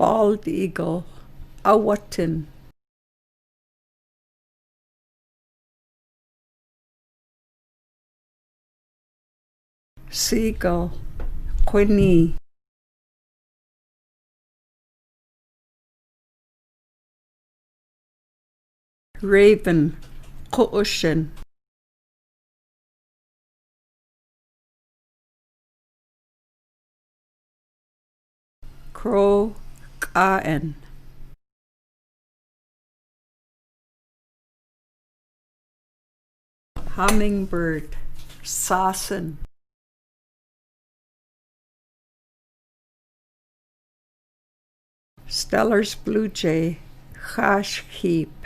bald eagle, awatin. Seagull, quinny. Raven, co'ushin. Crow, ka'en. Hummingbird, sasin. Stellar's blue jay, chash heap.